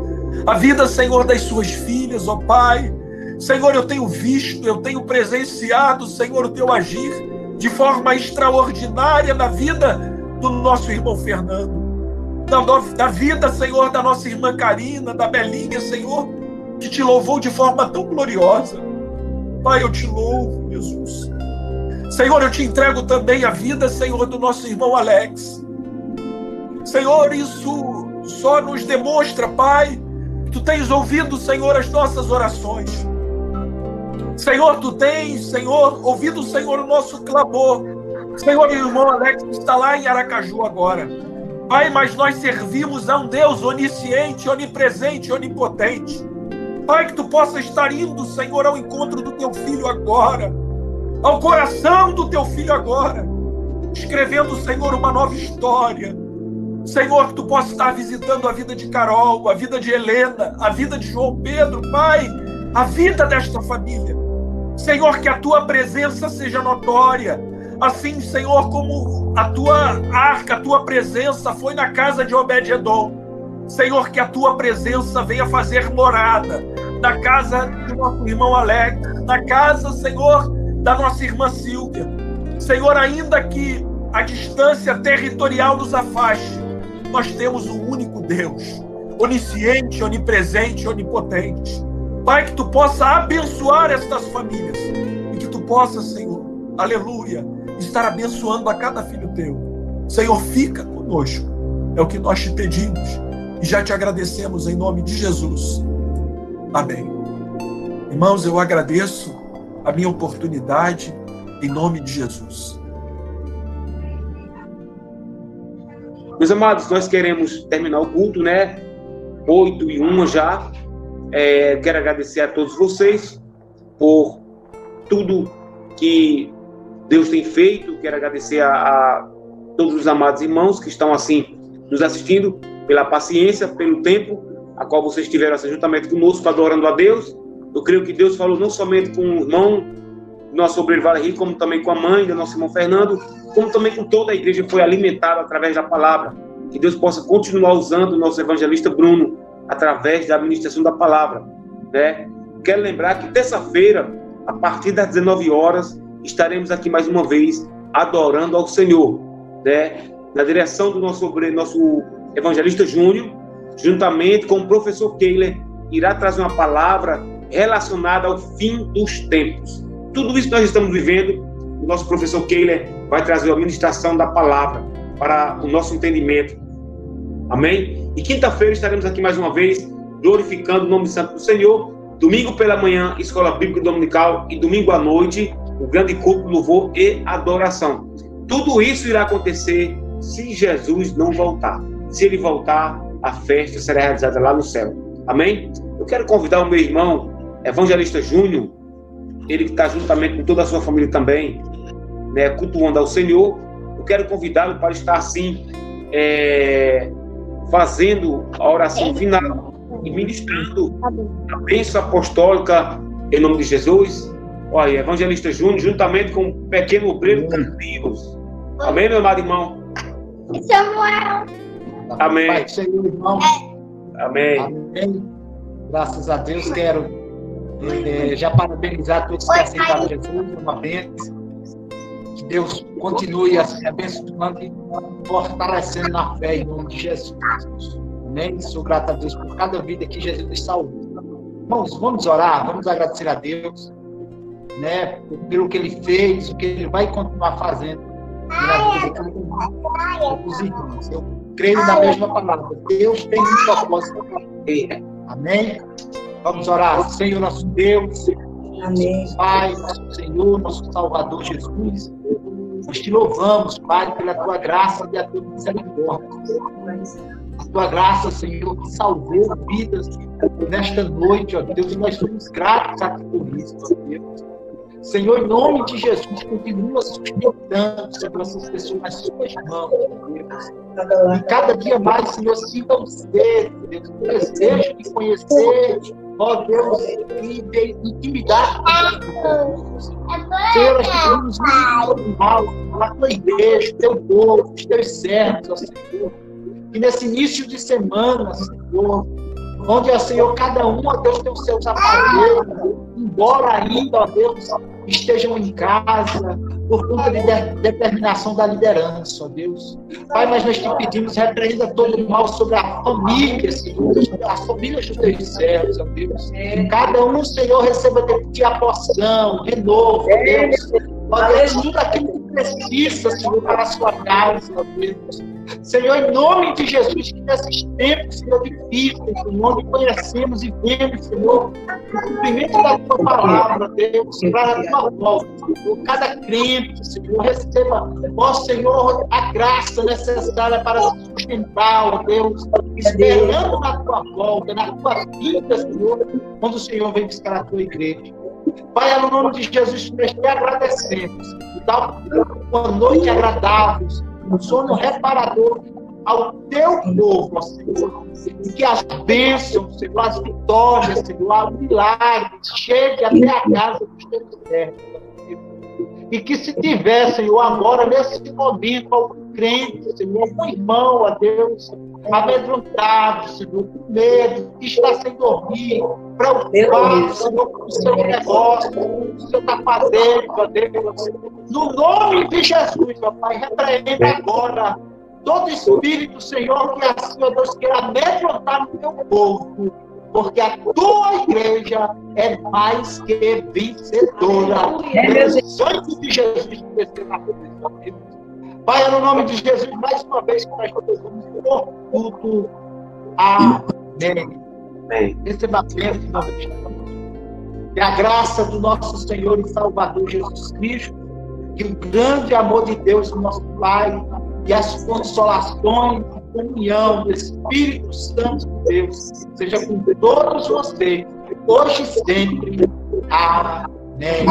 [SPEAKER 1] a vida, Senhor, das suas filhas, ó Pai. Senhor, eu tenho visto, eu tenho presenciado, Senhor, o teu agir de forma extraordinária na vida do nosso irmão Fernando, da vida, Senhor, da nossa irmã Karina, da Belinha, Senhor, que te louvou de forma tão gloriosa. Pai, eu te louvo, Jesus. Senhor, eu te entrego também a vida, Senhor, do nosso irmão Alex. Senhor, isso só nos demonstra, Pai, que tu tens ouvido, Senhor, as nossas orações. Senhor, tu tens, Senhor, ouvido, Senhor, o nosso clamor. Senhor, o irmão Alex está lá em Aracaju agora. Pai, mas nós servimos a um Deus onisciente, onipresente, onipotente. Pai, que tu possa estar indo, Senhor, ao encontro do teu filho agora, ao coração do teu filho agora, escrevendo, Senhor, uma nova história. Senhor, que tu possa estar visitando a vida de Carol, a vida de Helena, a vida de João Pedro, Pai, a vida desta família. Senhor, que a tua presença seja notória, assim, Senhor, como a tua arca, a tua presença foi na casa de Obed-Edom. Senhor, que a tua presença venha fazer morada na casa do nosso irmão Alex, na casa, Senhor, da nossa irmã Sílvia. Senhor, ainda que a distância territorial nos afaste, nós temos um único Deus, onisciente, onipresente, onipotente. Pai, que tu possa abençoar estas famílias e que tu possa, Senhor, aleluia, estar abençoando a cada filho teu. Senhor, fica conosco, é o que nós te pedimos e já te agradecemos em nome de Jesus. Amém. Irmãos, eu agradeço a minha oportunidade em nome de Jesus.
[SPEAKER 2] Meus amados, nós queremos terminar o culto, né? 8:01 já. Quero agradecer a todos vocês por tudo que Deus tem feito. Quero agradecer a todos os amados irmãos que estão assim nos assistindo, pela paciência, pelo tempo a qual vocês tiveram assim, juntamente conosco, adorando a Deus. Eu creio que Deus falou não somente com o irmão do nosso obreiro Valeri, como também com a mãe do nosso irmão Fernando, como também com toda a igreja, foi alimentada através da palavra. Que Deus possa continuar usando o nosso evangelista Bruno através da administração da palavra, né? Quero lembrar que terça-feira, a partir das 19 horas, estaremos aqui mais uma vez adorando ao Senhor, né? Na direção do nosso evangelista Júnior, juntamente com o professor Keiler, irá trazer uma palavra relacionada ao fim dos tempos. Tudo isso que nós estamos vivendo, o nosso professor Keiler vai trazer a ministração da palavra para o nosso entendimento. Amém? E quinta-feira estaremos aqui mais uma vez, glorificando o nome santo do Senhor. Domingo pela manhã, Escola Bíblica Dominical, e domingo à noite, o grande culto, louvor e adoração. Tudo isso irá acontecer se Jesus não voltar. Se ele voltar, a festa será realizada lá no céu. Amém? Eu quero convidar o meu irmão, evangelista Júnior, ele que está juntamente com toda a sua família também, né, cultuando ao Senhor. Eu quero convidá-lo para estar assim, fazendo a oração final e ministrando a bênção apostólica em nome de Jesus. Olha, evangelista Júnior, juntamente com o pequeno obreiro Carlinhos. Amém, meu amado irmão?
[SPEAKER 3] Samuel.
[SPEAKER 2] Amém.
[SPEAKER 4] Pai, Senhor, irmão.
[SPEAKER 2] Amém.
[SPEAKER 4] Amém. Graças a Deus, quero já parabenizar todos que aceitaram Jesus, uma bênção. Que Deus continue assim, abençoando e fortalecendo na fé em nome de Jesus. Amém. Sou grato a Deus por cada vida que Jesus nos salvou. Irmãos, vamos orar, vamos agradecer a Deus, né, pelo que Ele fez, o que Ele vai continuar fazendo na vida de cada um dos irmãos. Eu creio na mesma palavra. Deus tem um propósito para ter. Amém? Vamos orar. Senhor, nosso Deus,
[SPEAKER 3] Amém.
[SPEAKER 4] nosso Pai, nosso Senhor, nosso Salvador Jesus. Nós te louvamos, Pai, pela tua graça e a tua misericórdia. A tua graça, Senhor, que salvou vidas nesta noite, ó Deus, e nós somos gratos a ti por isso, ó Deus. Senhor, em nome de Jesus, continua sustentando, Senhor, essas pessoas nas suas mãos, ó Deus. E cada dia mais, Senhor, sintam ser, Deus, o desejo de conhecer, ó Deus, e de intimidade com Deus. Senhor, nós pedimos muito mal, pela tua igreja, teu povo, os teus servos, ó Senhor. Que nesse início de semana, Senhor, onde, ó Senhor, cada um, ó Deus, tem os seus aparelhos, embora ainda, ó Deus, estejam em casa, por conta de determinação da liderança, ó Deus. Pai, mas nós te pedimos, repreenda todo o mal sobre a família, Senhor, as famílias dos teus servos, ó Deus. Cada um, Senhor, receba de ti a porção, renovo, ó Deus. Ó Deus, tudo aquilo que precisa, Senhor, para a sua casa, ó Deus. Senhor, em nome de Jesus, que nesses tempos, Senhor, difíceis, onde conhecemos e vemos, Senhor, o cumprimento da tua palavra, Deus, para a tua volta, Senhor. Cada crente, Senhor, receba, ó Senhor, a graça necessária para se sustentar, ó Deus, esperando na tua volta, na tua vida, Senhor, quando o Senhor vem buscar a tua igreja. Pai, no nome de Jesus, nós te agradecemos. Dá uma noite agradável, um sono reparador ao teu povo, ó Senhor. E que as bênçãos, Senhor, as vitórias, Senhor, os milagres cheguem até a casa dos teus servos. E que se tiver, Senhor, agora, nesse momento, algum crente, Senhor, algum irmão, ó Deus, amedrontado, Senhor, com medo, que está sem dormir, preocupado, Senhor, com o seu negócio, com o seu tapadeiro, ó Deus. No nome de Jesus, ó Pai, repreenda agora todo espírito, Senhor, que assim, ó Deus, queira amedrontar no teu povo, porque a tua igreja é mais que vencedora. O sangue de Jesus descer na vida. Pai, no nome de Jesus, mais uma vez que nós podemos por culto. Amém. Receba a bênção em nome de Jesus. E a graça do nosso Senhor e Salvador Jesus Cristo, que o grande amor de Deus, nosso Pai, e as consolações, a comunhão do Espírito Santo de Deus, seja com todos vocês, hoje e sempre. Amém.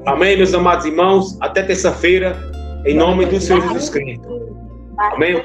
[SPEAKER 2] Amém, meus amados irmãos. Até terça-feira, em nome do Senhor Jesus Cristo. Amém.